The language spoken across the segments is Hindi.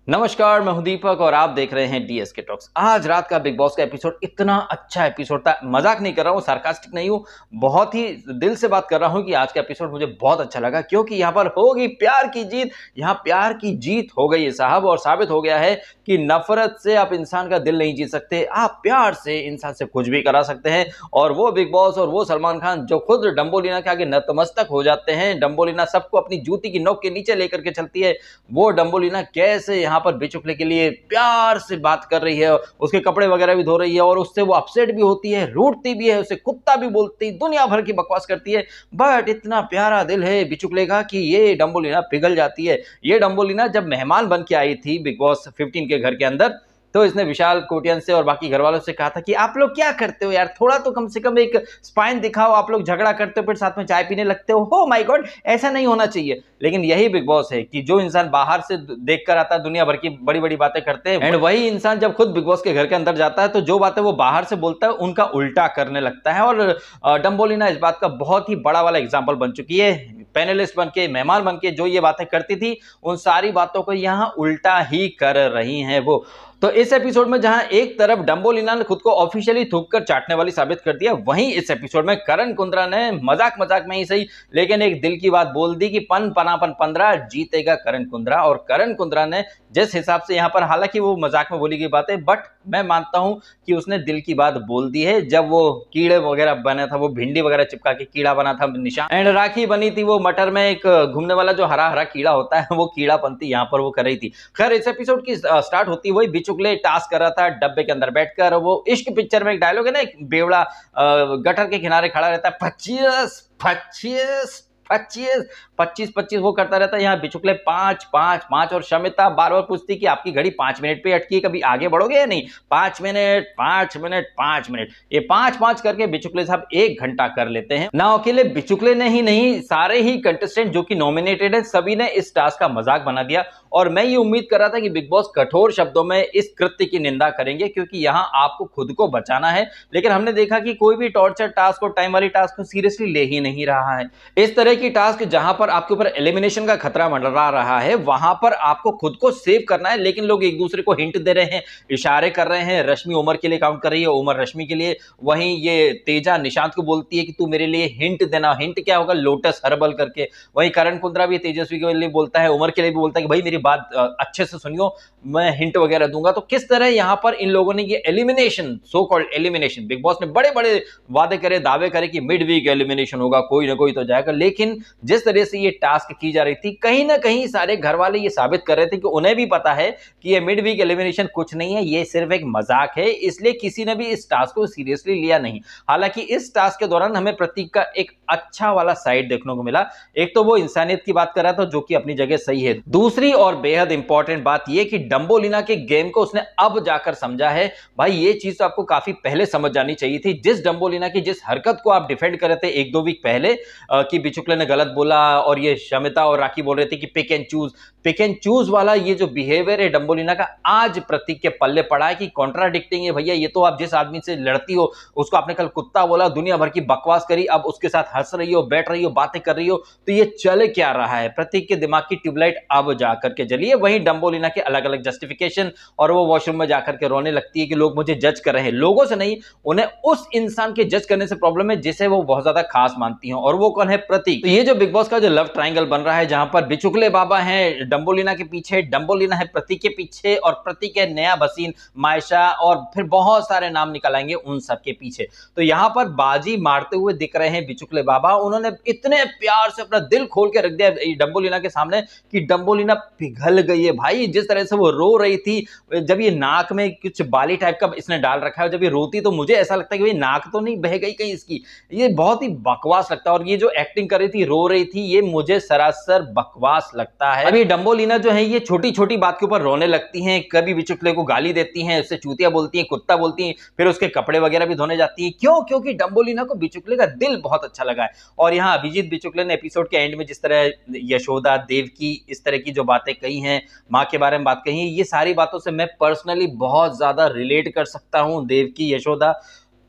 नमस्कार, मैं हूं दीपक और आप देख रहे हैं डीएसके टॉक्स। आज रात का बिग बॉस का एपिसोड इतना अच्छा एपिसोड था, मजाक नहीं कर रहा हूं, सार्कास्टिक नहीं हूं, बहुत ही दिल से बात कर रहा हूं कि आज का एपिसोड मुझे बहुत अच्छा लगा क्योंकि यहां पर होगी प्यार की जीत। यहां प्यार की जीत हो गई है साहब, और साबित हो गया है कि नफरत से आप इंसान का दिल नहीं जीत सकते, आप प्यार से इंसान से कुछ भी करा सकते हैं। और वो बिग बॉस और वो सलमान खान जो खुद डंबोलिना के आगे नतमस्तक हो जाते हैं। डंबोलिना सबको अपनी जूती की नोक के नीचे लेकर के चलती है, वो डंबोलिना कैसे यहाँ पर बिचुकले के लिए प्यार से बात कर रही है, उसके कपड़े वगैरह भी धो रही है और उससे वो अपसेट भी होती है, रूठती भी है, उसे कुत्ता भी बोलती, दुनिया भर की बकवास करती है। बट इतना प्यारा दिल है बिचुकले का कि ये डंबोलिना पिघल जाती है। ये डंबोलिना जब मेहमान बन के आई थी बिग बॉस 15 के घर के अंदर, तो इसने विशाल कोटियन से और बाकी घर वालों से कहा था कि आप लोग क्या करते हो यार, थोड़ा तो कम से कम एक स्पाइन दिखाओ, आप लोग झगड़ा करते हो फिर साथ में चाय पीने लगते हो माय गॉड, ऐसा नहीं होना चाहिए। लेकिन यही बिग बॉस है कि जो इंसान बाहर से देख कर आता है दुनिया भर की बड़ी बड़ी बातें करते हैं, एंड वही इंसान जब खुद बिग बॉस के घर के अंदर जाता है तो जो बातें वो बाहर से बोलता है उनका उल्टा करने लगता है। और डंबोलिना इस बात का बहुत ही बड़ा वाला एग्जाम्पल बन चुकी है। पैनलिस्ट बन के, मेहमान बन के जो ये बातें करती थी, उन सारी बातों को यहां उल्टा ही कर रही हैं वो। तो इस एपिसोड में जहां एक तरफ डंबोलिना ने खुद को ऑफिशियली थूक कर चाटने वाली साबित कर दिया, वहीं इस एपिसोड में करण कुंद्रा ने मजाक मजाक में ही सही लेकिन एक दिल की बात बोल दी कि पन पनापन 15 जीतेगा करण कुंद्रा। और करण कुंद्रा ने जिस हिसाब से यहां पर, हालांकि वो मजाक में बोली गई बातें, बट मैं मानता हूं कि उसने दिल की बात बोल दी है। जब वो कीड़े वगैरह बना था, वो भिंडी वगैरह चिपका के कीड़ा बना था निशान, एंड राखी बनी थी वो मटर में एक घूमने वाला जो हरा हरा कीड़ा होता है, वो कीड़ा पंती यहां पर वो कर रही थी। खैर, इस एपिसोड की स्टार्ट होती वही बिचुकले टास्क कर रहा था डब्बे के अंदर बैठकर। वो इश्क पिक्चर में एक डायलॉग है ना, एक बेवड़ा गटर के किनारे खड़ा रहता है, 25 25 25 25 25 वो करता रहता है। यहाँ बिचुकले 5 5 5 और शमिता बार बार पूछती कि आपकी घड़ी 5 मिनट पे अटकी है, कभी आगे बढ़ोगे या नहीं? 5 मिनट 5 मिनट 5 मिनट, ये 5 5 करके बिचुकले साहब 1 घंटा कर लेते हैं ना। अकेले बिचुकले ने ही नहीं, सारे ही कंटेस्टेंट जो कि नॉमिनेटेड है, सभी ने इस टास्क का मजाक बना दिया। और मैं ये उम्मीद कर रहा था कि बिग बॉस कठोर शब्दों में इस कृत्य की निंदा करेंगे क्योंकि यहाँ आपको खुद को बचाना है। लेकिन हमने देखा कि कोई भी टॉर्चर टास्क और टाइम वाली टास्क को सीरियसली ले ही नहीं रहा है। इस तरह की टास्क जहां पर आपके ऊपर एलिमिनेशन का खतरा मंडरा रहा है, वहां पर आपको खुद को सेव करना है। लेकिन लोग एक दूसरे को हिंट दे रहे हैं, इशारे कर रहे हैं। रश्मि उमर के लिए काउंट कर रही है, उमर रश्मि के लिए। वहीं ये तेजा निशांत को बोलती है कि तू मेरे लिए हिंट देना। हिंट क्या होगा? लोटस हर्बल करके। वहीं करण कुंद्रा भी तेजस्वी के लिए बोलता है, उमर के लिए भी बोलता है कि भाई मेरी बात अच्छे से सुनियो, मैं हिंट वगैरह दूंगा। तो किस तरह यहां पर इन लोगों ने ये elimination, so called elimination, big boss ने बड़े बड़े वादे करे, दावे करे कि मिड वीक एलिमिनेशन होगा, कोई ना कोई तो जाएगा। लेकिन जिस तरह से ये टास्क की जा रही थी, कहीं ना कहीं सारे घर वाले ये साबित कर रहे थे कि उन्हें भी पता है कि ये मिड वीक एलिमिनेशन कुछ नहीं है, ये सिर्फ एक मजाक है। इसलिए किसी ने भी इस टास्क को सीरियसली लिया नहीं। हालांकि इस टास्क के दौरान हमें प्रतीक का एक अच्छा वाला साइड देखने को मिला। एक तो वो इंसानियत की बात कर रहा था जो कि अपनी जगह सही है। दूसरी और बेहद इंपॉर्टेंट बात यह कि डंबोलिना के गेम को उसने अब जाकर समझा है। भाई ये चीज तो आपको काफी पहले समझ जानी चाहिए थी। जिस डंबोलिना की जिस हरकत को आप डिफेंड कर रहे थे 1-2 वीक पहले कि बिचुकले ने गलत बोला और ये शमिता और राखी बोल रहे थे कि पिक एंड चूज वाला ये जो बिहेवियर है डंबोलिना का, आज प्रतीक के पल्ले पड़ा है कि कॉन्ट्राडिक्टिंग है। भैया ये तो आप जिस आदमी से लड़ती हो उसको आपने कल कुत्ता बोला, दुनिया भर की बकवास करी, अब उसके साथ हंस रही हो, बैठ रही हो, बातें कर रही हो, तो ये चल क्या रहा है? प्रतीक के दिमाग की ट्यूबलाइट अब जाकर के जली है। वहीं डंबोलिना के अलग अलग जस्टिफिकेशन, और वो वॉशरूम में जाकर के रोने लगती है कि लोग मुझे जज कर रहे हैं। लोगों से नहीं, उन्हें उस इंसान के जज करने से प्रॉब्लम है जिसे वो बहुत ज्यादा खास मानती हैं, और वो कौन है? प्रतीक। तो ये जो बिग बॉस का जो लव ट्रायंगल बन रहा है, जहां पर बिचुकले बाबा हैं डंबोलिना के पीछे, डंबोलिना है प्रतीक के पीछे, और प्रतीक है नया बसीन मायशा, और फिर बहुत सारे नाम निकल आएंगे उन सबके पीछे। तो यहां पर बाजी मारते हुए दिख रहे हैं बिचुकले बाबा। उन्होंने इतने प्यार से अपना दिल खोल के रख दिया डंबोलिना के सामने कि डंबोलिना पिघल गई है। भाई जिस तरह से वो रो रही थी, जब ये नाक में कुछ बाली टाइप का इसने डाल रखा है, जब ये रोती तो मुझे ऐसा लगता है कि नाक तो नहीं बह गई कहीं इसकी। ये बहुत ही बकवास लगता है। और ये जो एक्टिंग कर रही थी, रो रही थी, ये मुझे सरासर बकवास लगता है। अभी डंबोलिना जो है ये छोटी छोटी बात के ऊपर रोने लगती हैं, कभी बिचुकले को गाली देती हैं, उससे चूतिया बोलती हैं, कुत्ता बोलती हैं, फिर उसके कपड़े वगैरह भी धोने जाती हैं। क्यों? क्योंकि डंबोलिना को बिचुकले का दिल बहुत अच्छा लगा है। और यहाँ अभिजीत बिचुकले ने एपिसोड के एंड में जिस तरह यशोदा, देवकी, इस तरह की जो बातें कही हैं, माँ के बारे में बात कही है, ये सारी बातों से मैं पर्सनली बहुत ज्यादा रिलेट कर सकता हूँ। देवकी, यशोदा,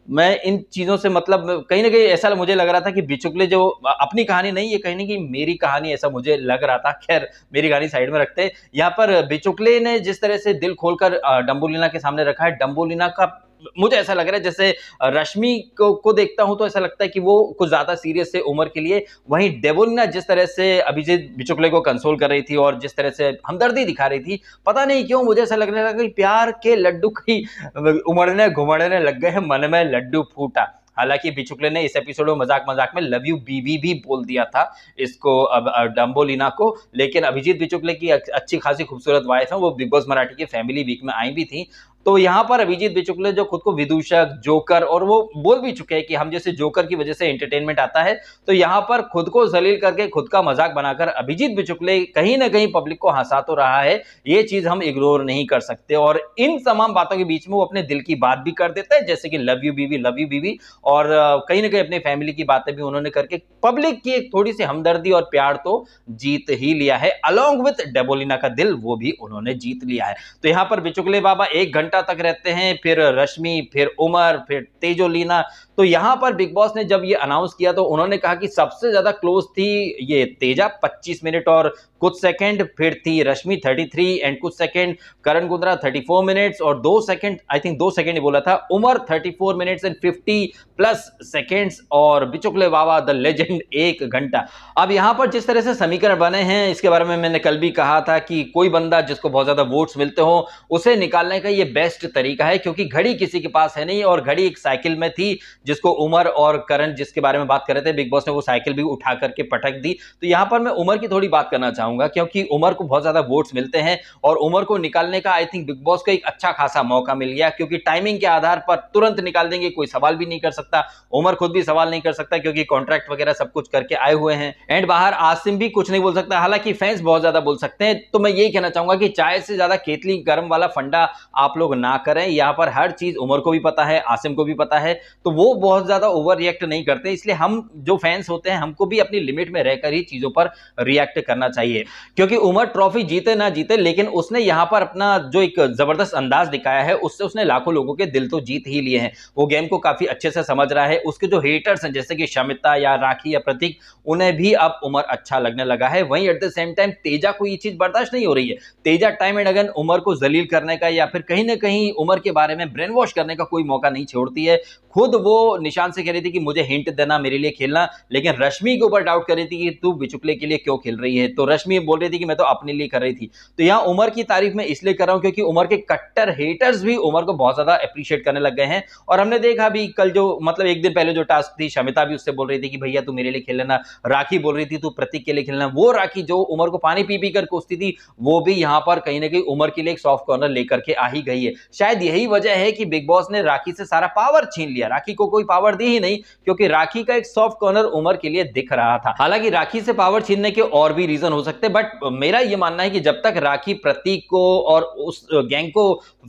मैं इन चीजों से मतलब कहीं ना कहीं ऐसा मुझे लग रहा था कि बिचुकले जो अपनी कहानी नहीं, ये कहीं ना कहीं मेरी कहानी ऐसा मुझे लग रहा था। खैर मेरी कहानी साइड में रखते हैं, यहाँ पर बिचुकले ने जिस तरह से दिल खोलकर डम्बोलिना के सामने रखा है, डम्बोलिना का मुझे ऐसा लग रहा है जैसे रश्मि को देखता हूं तो ऐसा लगता है कि वो कुछ ज्यादा सीरियस है उमर के लिए। वहीं डेबोलिना जिस तरह से अभिजीत बिचुकले को कंसोल कर रही थी और जिस तरह से हमदर्दी दिखा रही थी, पता नहीं क्यों मुझे ऐसा लगने लगा कि प्यार के लड्डू की उमड़ने घुमड़ने लग गए हैं, मन में लड्डू फूटा। हालांकि बिचुकले ने इस एपिसोड में मजाक मजाक में लव यू बीबी भी बोल दिया था इसको, अब डम्बोलिना को। लेकिन अभिजीत बिचुकले की अच्छी खासी खूबसूरत वाइफ है, वो बिग बॉस मराठी के फैमिली वीक में आई भी थी। तो यहाँ पर अभिजीत बिचुकले जो खुद को विदूषक, जोकर, और वो बोल भी चुके हैं कि हम जैसे जोकर की वजह से एंटरटेनमेंट आता है, तो यहाँ पर खुद को जलील करके खुद का मजाक बनाकर अभिजीत बिचुकले कहीं ना कहीं पब्लिक को हंसा तो रहा है। ये चीज हम इग्नोर नहीं कर सकते। और इन तमाम बातों के बीच में वो अपने दिल की बात भी कर देता है, जैसे कि लव यू बीवी, लव यू बीवी, और कहीं ना कहीं अपनी फैमिली की बातें भी उन्होंने करके पब्लिक की एक थोड़ी सी हमदर्दी और प्यार तो जीत ही लिया है। अलॉन्ग विथ डेबोलिना का दिल वो भी उन्होंने जीत लिया है। तो यहाँ पर बिचुकले बाबा 1 घंटा तक रहते हैं, फिर रश्मि, फिर उमर, फिर तेजोलीना। तो यहां पर बिग बॉस ने जब ये अनाउंस किया तो उन्होंने कहा कि सबसे ज्यादा क्लोज थी ये तेजा 25 मिनट और कुछ सेकंड, फिर थी रश्मि 33 एंड कुछ सेकंड, करण कुंद्रा 34 मिनट्स और 2 सेकंड, आई थिंक 2 सेकंड ही बोला था, Umar 34 minutes and 50 plus seconds, और बिचुकले बाबा द लेजेंड 1 घंटा। अब यहां पर जिस तरह से समीकरण बने हैं, इसके बारे में मैंने कल भी कहा था कि कोई बंदा जिसको बहुत ज्यादा वोट्स मिलते हो उसे निकालने का ये बेस्ट तरीका है, क्योंकि घड़ी किसी के पास है नहीं, और घड़ी एक साइकिल में थी जिसको उमर और करण जिसके बारे में बात कर रहे थे, बिग बॉस ने वो साइकिल भी उठा करके पटक दी। तो यहां पर मैं उमर की थोड़ी बात करना चाहूंगा, क्योंकि उमर को बहुत ज्यादा वोट्स मिलते हैं और उमर को निकालने का आई थिंक बिग बॉस को एक अच्छा खासा मौका मिल गया, क्योंकि टाइमिंग के आधार पर तुरंत निकाल देंगे, कोई सवाल भी नहीं कर सकता, उमर खुद भी सवाल नहीं कर सकता क्योंकि कॉन्ट्रैक्ट वगैरह सब कुछ करके आए हुए हैं, एंड बाहर आसिम भी कुछ नहीं बोल सकता, हालांकि फैंस बहुत ज्यादा बोल सकते हैं। तो मैं यही कहना चाहूंगा कि चाय से ज्यादा केतली गर्म वाला फंडा आप लोग ना करें। यहां पर हर चीज उमर को भी पता है, आसिम को भी पता है, तो वो बहुत ज्यादा ओवर रिएक्ट नहीं करते, इसलिए हम जो फैंस होते हैं हमको भी अपनी लिमिट में रहकर ही चीजों पर रिएक्ट करना चाहिए। क्योंकि उमर ट्रॉफी जीते ना जीते, लेकिन उसने यहां पर अपना जो एक जबरदस्त अंदाज दिखाया है उससे उसने लाखों लोगों के दिल तो जीत ही लिए हैं। वो गेम को काफी अच्छे से समझ रहा है। उसके जो हेटर्स हैं जैसे कि शमिता या राखी या प्रतीक, उन्हें भी अब उमर अच्छा लगने लगा है। वहीं at the same time Teja को ये चीज बर्दाश्त नहीं हो रही है। Teja time and again Umar को जलील करने का या फिर कहीं ना कहीं उमर के बारे में ब्रेन वॉश करने का कोई मौका नहीं छोड़ती है। खुद वो निशान से कह रही थी कि मुझे हिंट देना, मेरे लिए खेलना, लेकिन रश्मि के ऊपर डाउट कर रही थी कि तू बिचुकले के लिए क्यों खेल रही है, तो रश्मि बोल रही थी कि मैं तो अपने लिए कर रही थी। तो यहाँ उमर की तारीफ मैं इसलिए कर रहा हूं क्योंकि उमर के कट्टर हेटर्स भी उमर को बहुत ज्यादा अप्रिशिएट करने लग गए हैं। और हमने देखा भी कल जो मतलब एक दिन पहले जो टास्क थी, शमिता भी उससे बोल रही थी कि भैया तू मेरे लिए खेल लेना, राखी बोल रही थी तू प्रतीक के लिए खेलना। वो राखी जो उमर को पानी पी पी कर कोसती थी, वो भी यहाँ पर कहीं ना कहीं उमर के लिए एक सॉफ्ट कॉर्नर लेकर के आ ही गई है। शायद यही वजह है कि बिग बॉस ने राखी से सारा पावर छीन लिया। राखी को कोई पावर दी ही नहीं, क्योंकि राखी का एक सॉफ्ट कॉर्नर उमर के लिए दिख रहा था। हालांकि राखी से पावर छीनने के और भी रीजन हो सकते हैं, बट मेरा यह मानना है कि जब तक राखी प्रतीक को और उस गैंग को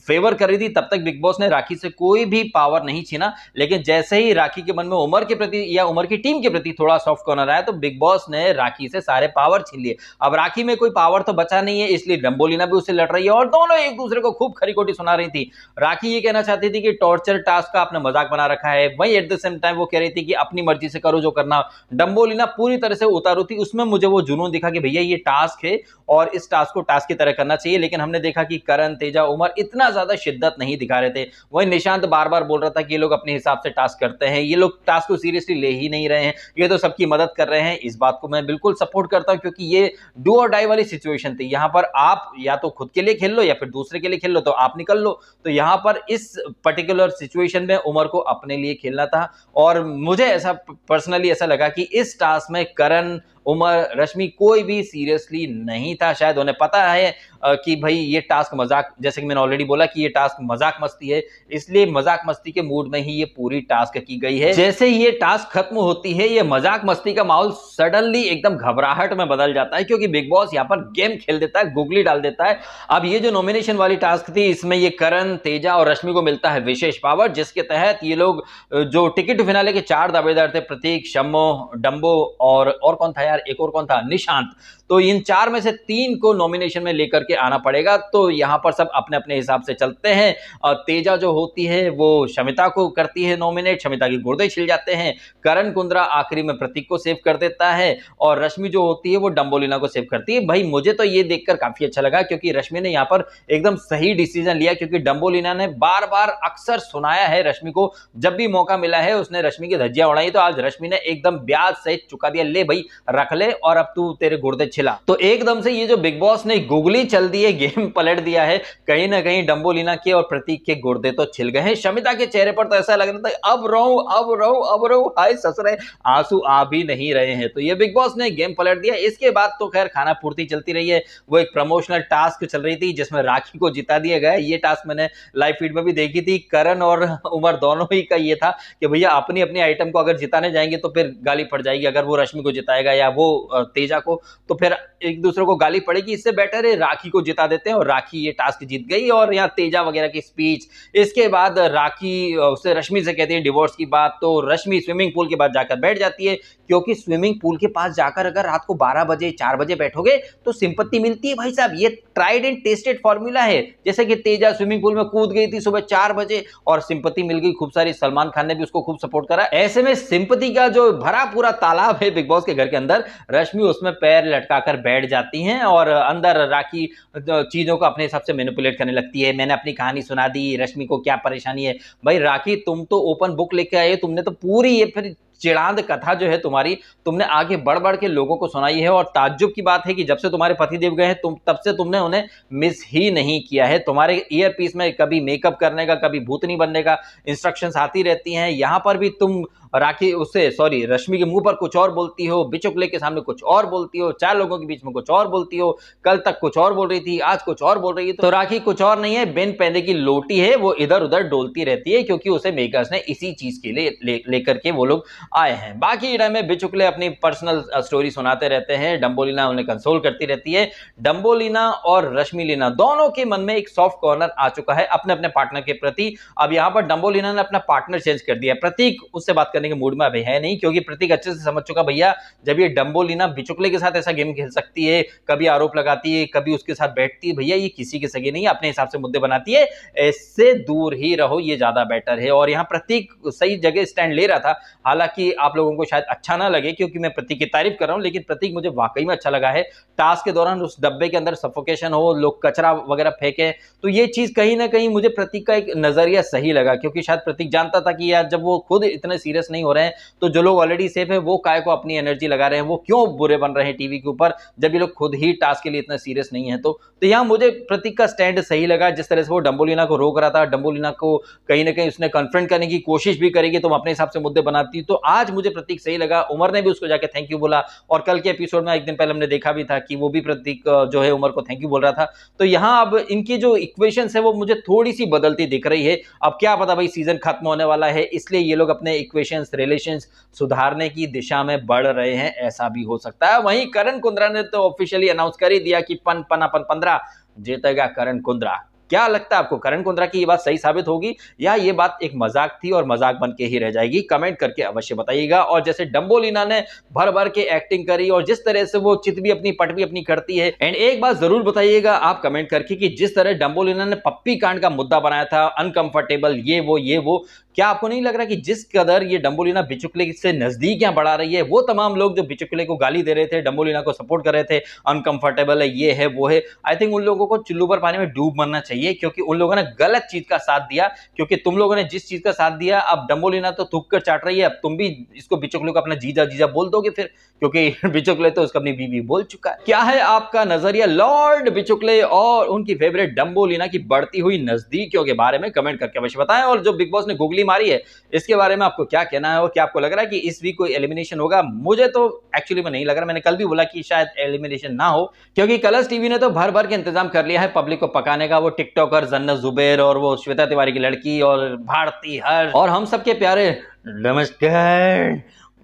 फेवर कर रही थी तब तक बिग बॉस ने राखी से कोई भी पावर नहीं छीना। लेकिन जैसे ही राखी के मन में उमर के प्रति या उमर की टीम के प्रति थोड़ा सॉफ्ट कॉर्नर आया तो बिग बॉस ने राखी से सारे पावर छीन लिए। अब राखी में कोई पावर तो बचा नहीं है, इसलिए डम्बोलिना भी उससे लड़ रही है और दोनों एक दूसरे को खूब खरी खोटी सुना रही थी। राखी ये कहना चाहती थी कि टॉर्चर टास्क का आपने मजाक बना रखा है, वहीं एट द सेम टाइम वो कह रही थी कि अपनी मर्जी से करो जो करना। डम्बोलिना पूरी तरह से उतारू थी, उसमें मुझे वो जुनून दिखा कि भैया ये टास्क है और इस टास्क को टास्क की तरह करना चाहिए। लेकिन हमने देखा कि करण, तेजा, उमर इतना ज्यादा शिद्दत नहीं दिखा रहे थे। वहीं निशांत बार बार बोल रहा था कि ये लोग अपने हिसाब से टास्क करते हैं, ये लोग टास्क को सीरियसली ले ही नहीं रहे हैं, ये तो सबकी मदद कर रहे हैं। इस बात को मैं बिल्कुल सपोर्ट करता हूं, क्योंकि ये डू और डाई वाली सिचुएशन थी। यहां पर आप या तो खुद के लिए खेल लो या फिर दूसरे के लिए खेल लो, तो आप निकल लो। तो यहां पर इस पर्टिकुलर सिचुएशन में उमर को अपने लिए खेलना था। और मुझे ऐसा पर्सनली ऐसा लगा कि इस टास्क में करण, उमर, रश्मि कोई भी सीरियसली नहीं था। शायद उन्हें पता है कि भाई ये टास्क मजाक, जैसे कि मैंने ऑलरेडी बोला कि ये टास्क मजाक मस्ती है, इसलिए मजाक मस्ती के मूड में ही ये पूरी टास्क की गई है। जैसे ही ये टास्क खत्म होती है, ये मजाक मस्ती का माहौल सडनली एकदम घबराहट में बदल जाता है, क्योंकि बिग बॉस यहाँ पर गेम खेल देता है, गुगली डाल देता है। अब ये जो नॉमिनेशन वाली टास्क थी, इसमें ये करण, तेजा और रश्मि को मिलता है विशेष पावर, जिसके तहत ये लोग जो टिकट फिनाले के 4 दावेदार थे, प्रतीक, शम्मो, डम्बो और कौन था यार, यार, एक और कौन था, निशांत। तो इन 4 में से 3 को नॉमिनेशन में लेकर के आना पड़ेगा। तो यहां पर सब अपने अपने हिसाब से चलते हैं। और तेजा जो होती है वो शमिता को करती है नॉमिनेट, शमिता की गुर्दे छिल जाते हैं। करण कुंद्रा आखिरी में प्रतीक को सेव कर देता है और रश्मि जो होती है वो डम्बोलिना को सेव करती है। भाई मुझे तो ये देखकर काफी अच्छा लगा, क्योंकि रश्मि ने यहाँ पर एकदम सही डिसीजन लिया, क्योंकि डम्बोलिना ने बार बार अक्सर सुनाया है रश्मि को, जब भी मौका मिला है उसने रश्मि की धज्जियां उड़ाई। तो आज रश्मि ने एकदम ब्याज सहित चुका दिया, ले भाई रख ले और अब तू तेरे गुर्दे छिला। तो एकदम से ये जो बिग बॉस ने गुगली चल दी है, गेम पलट दिया है, कहीं ना कहीं डम्बोलिना के और प्रतीक के गुर्दे तो छिल गए हैं। शमिता के चेहरे पर तो ऐसा लग रहा था अब रहूं अब रहूं अब रहूं, हाय ससुरे, आंसू आ भी नहीं रहे हैं। तो ये बिग बॉस ने गेम पलट दिया। इसके बाद तो खैर खाना पूर्ति चलती रही है। वो एक प्रमोशनल टास्क चल रही थी जिसमें राखी को जिता दिया गया। ये टास्क मैंने लाइव फीड में भी देखी थी। करण और उमर दोनों ही का ये था कि भैया अपनी अपनी आइटम को अगर जिताने जाएंगे तो फिर गाली पड़ जाएगी। अगर वो रश्मि को जिताएगा या वो तेजा को, तो फिर एक दूसरे को गाली पड़ेगी। इससे बेटर है राखी को जिता देते हैं और राखी ये टास्क जीत गई। और यहाँ तेजा वगैरह की स्पीच, इसके बाद राखी उससे रश्मि से कहती है डिवोर्स की बात, तो रश्मि स्विमिंग पूल के पास जाकर बैठ जाती है, क्योंकि स्विमिंग पूल के पास जाकर अगर रात को 12 बजे 4 बजे बैठोगे तो सिंपत्ति मिलती है। भाई साहब ये ट्राइड एंड टेस्टेड फॉर्मूला है। जैसे कि तेजा स्विमिंग पूल में कूद गई थी सुबह 4 बजे और सिंपत्ति मिल गई खूब सारी, सलमान खान ने भी उसको खूब सपोर्ट करा। ऐसे में सिंपत्ति का जो भरा पूरा तालाब है बिग बॉस के घर के अंदर, रश्मि उसमें पैर लटकाकर बैठ जाती हैं और अंदर राखी चीजों को अपने हिसाब से मैनिपुलेट करने लगती है। मैंने अपनी कहानी सुना दी, रश्मि को क्या परेशानी है। भाई राखी तुम तो ओपन बुक लेके आए, तुमने तो पूरी ये फिर चिड़ांद कथा जो है तुम्हारी, तुमने आगे बढ़ बढ़ के लोगों को सुनाई है। और ताज्जुब की बात है कि जब से तुम्हारे पतिदेव गए हैं तब से तुमने उन्हें मिस ही नहीं किया है। तुम्हारे ईयरपीस में कभी मेकअप करने का, कभी भूतनी बनने का इंस्ट्रक्शंस आती रहती हैं। यहां पर भी तुम राखी उससे सॉरी रश्मि के मुंह पर कुछ और बोलती हो, बिचुकले के सामने कुछ और बोलती हो, 4 लोगों के बीच में कुछ और बोलती हो, कल तक कुछ और बोल रही थी, आज कुछ और बोल रही है। तो राखी कुछ और नहीं है, बिन पैदे की लोटी है, वो इधर उधर डोलती रहती है, क्योंकि उसे मेकर्स ने इसी चीज के लिए लेकर के वो लोग आए हैं। बाकी टाइम में बिचुकले अपनी पर्सनल स्टोरी सुनाते रहते हैं, डम्बोलिना उन्हें कंसोल करती रहती है। डम्बोलिना और रश्मि लीना दोनों के मन में एक सॉफ्ट कॉर्नर आ चुका है अपने अपने पार्टनर के प्रति। अब यहां पर डम्बोलिना ने अपना पार्टनर चेंज कर दिया। प्रतीक उससे बात के मूड में अभी है नहीं, क्योंकि प्रतीक अच्छे से समझ चुका भैया जब ये डम्बोलिना बिचुकले के साथ ऐसा गेम खेल सकती है, कभी आरोप लगाती है, कभी उसके साथ बैठती है, भैया ये किसी के सगे नहीं, अपने हिसाब से मुद्दे बनाती है, इससे दूर ही रहो, ये ज्यादा बेटर है। और यहाँ प्रतीक सही जगह स्टैंड ले रहा था। हालांकि आप लोगों को शायद अच्छा ना लगे क्योंकि मैं प्रतीक की तारीफ कर रहा हूं, लेकिन प्रतीक मुझे वाकई में अच्छा लगा है। टास्क के दौरान उस डब्बे के अंदर सफोकेशन हो, लोग कचरा वगैरह फेंके, तो ये चीज कहीं ना कहीं मुझे प्रतीक का एक नजरिया सही लगा, क्योंकि शायद प्रतीक जानता था कि यार जब वो खुद इतने सीरियस नहीं हो रहे हैं तो जो लोग ऑलरेडी सेफ है वो काय को अपनी एनर्जी लगा रहे हैं, वो क्यों बुरे बन रहे हैं टीवी के ऊपर जब ये लोग खुद ही टास्क के लिए इतना सीरियस नहीं है। तो यहां मुझे प्रतीक का स्टैंड सही लगा, जिस तरह से वो डम्बोलिना को रोक रहा था, डम्बोलिना को कहीं ना कहीं उसने कन्फ्रंट करने की कोशिश भी करेगी, तुम अपने हिसाब से मुद्दे बनाती, तो आज मुझे प्रतीक सही लगा। उमर ने भी उसको जाके थैंक यू बोला, और कल के एपिसोड में एक दिन पहले हमने देखा भी था कि वो भी प्रतीक जो है उमर को थैंक यू बोल रहा था। तो यहां अब इनकी जो इक्वेशन है वो मुझे थोड़ी सी बदलती दिख रही है। अब क्या पता भाई सीजन खत्म होने वाला है, इसलिए ये लोग अपने इक्वेशंस रिलेशंस सुधारने की दिशा में बढ़ रहे हैं, ऐसा भी हो सकता है। वहीं करण कुंद्रा ने तो ऑफिशियली अनाउंस कर ही दिया कि पन 15 जीतेगा करण कुंद्रा। क्या लगता है आपको, करण कुंद्रा की ये बात सही साबित होगी या ये बात एक मजाक थी और मजाक बन के ही रह जाएगी? कमेंट करके अवश्य बताइएगा। और जैसे डम्बोलिना ने भर भर के एक्टिंग करी और जिस तरह से वो चित भी अपनी पट भी अपनी करती है, एंड एक बात जरूर बताइएगा आप कमेंट करके कि जिस तरह डम्बोलिना ने पप्पी कांड का मुद्दा बनाया था, अनकंफर्टेबल ये वो, क्या आपको नहीं लग रहा कि जिस कदर ये डम्बोलिना बिचुकले से नजदीकियां बढ़ा रही है, वो तमाम लोग जो बिचुकले को गाली दे रहे थे, डम्बोलिना को सपोर्ट कर रहे थे, अनकंफर्टेबल है, ये है वो है, आई थिंक उन लोगों को चुल्लू पर पानी में डूब मरना चाहिए, क्योंकि उन लोगों ने गलत चीज का साथ दिया। क्योंकि तुम लोगों ने जिस चीज का साथ दिया, अब डम्बोलिना तो थूक कर चाट रही है, अब तुम भी इसको बिचुकले को अपना जीजा जीजा बोल दोगे फिर, क्योंकि बिचुकले तो उसको अपनी बीवी बोल चुका है। क्या है आपका नजरिया लॉर्ड बिचुकले और उनकी फेवरेट डम्बोलिना की बढ़ती हुई नजदीकियों के बारे में? कमेंट करके अवश्य बताएं। और जो बिग बॉस ने गुगली मारी है इसके बारे में आपको क्या कहना है, और क्या आपको लग रहा है कि इस वीक कोई एलिमिनेशन होगा? मुझे तो एक्चुअली में नहीं लग रहा, मैंने कल भी बोला कि शायद एलिमिनेशन ना हो, क्योंकि कलर्स टीवी ने तो भर भर के इंतजाम कर लिया है पब्लिक को पकाने का। वो टिकटॉकर जन्नत जुबैर और वो श्वेता तिवारी की लड़की और भारती हर्ष और हम सबके प्यारे नमस्कार,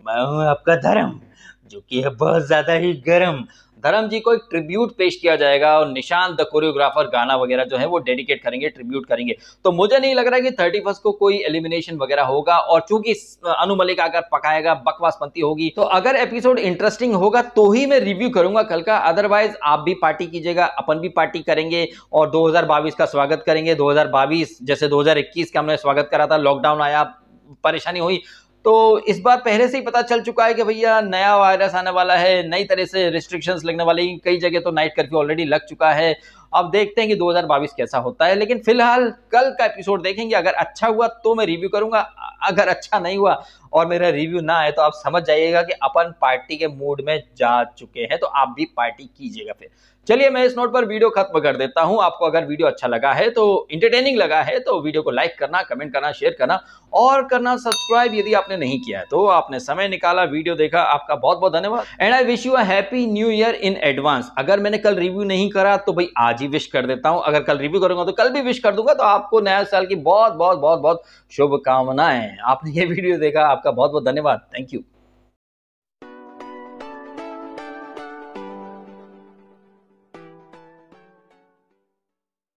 मैं हूं आपका धर्म, जो कि है बहुत ज्यादा ही गर्म। धर्म जी को एक ट्रिब्यूट पेश किया जाएगा और निशांत द कोरियोग्राफर गाना वगैरह जो है वो डेडिकेट करेंगे, ट्रिब्यूट करेंगे। तो मुझे नहीं लग रहा है कि 31 को कोई एलिमिनेशन वगैरह होगा, और चूंकि अनु मलिक अगर पकाएगा, बकवासपंती होगी, तो अगर एपिसोड इंटरेस्टिंग होगा तो ही मैं रिव्यू करूंगा कल का। अदरवाइज आप भी पार्टी कीजिएगा, अपन भी पार्टी करेंगे और 2022 का स्वागत करेंगे। 2022 जैसे 2021 का हमने स्वागत करा था, लॉकडाउन आया, परेशानी हुई, तो इस बार पहले से ही पता चल चुका है कि भैया नया वायरस आने वाला है, नई तरह से रिस्ट्रिक्शंस लगने वाली, कई जगह तो नाइट कर्फ्यू ऑलरेडी लग चुका है। अब देखते हैं कि 2022 कैसा होता है, लेकिन फिलहाल कल का एपिसोड देखेंगे। अगर अच्छा हुआ तो मैं रिव्यू करूंगा, अगर अच्छा नहीं हुआ और मेरा रिव्यू ना आए तो आप समझ जाइएगा कि अपन पार्टी के मूड में जा चुके हैं, तो आप भी पार्टी कीजिएगा। फिर चलिए मैं इस नोट पर वीडियो खत्म कर देता हूं। आपको अगर वीडियो अच्छा लगा है, तो इंटरटेनिंग लगा है, तो वीडियो को लाइक करना, कमेंट करना, शेयर करना और करना सब्सक्राइब यदि आपने नहीं किया है। तो आपने समय निकाला, वीडियो देखा, आपका बहुत बहुत धन्यवाद and I wish you a happy new year in advance. अगर मैंने कल रिव्यू नहीं करा तो भाई आज ही विश कर देता हूं, अगर कल रिव्यू करूंगा तो कल भी विश कर दूंगा। तो आपको नया साल की बहुत बहुत बहुत बहुत शुभकामनाएं। आपने ये वीडियो देखा, आपका बहुत बहुत धन्यवाद। Thank you.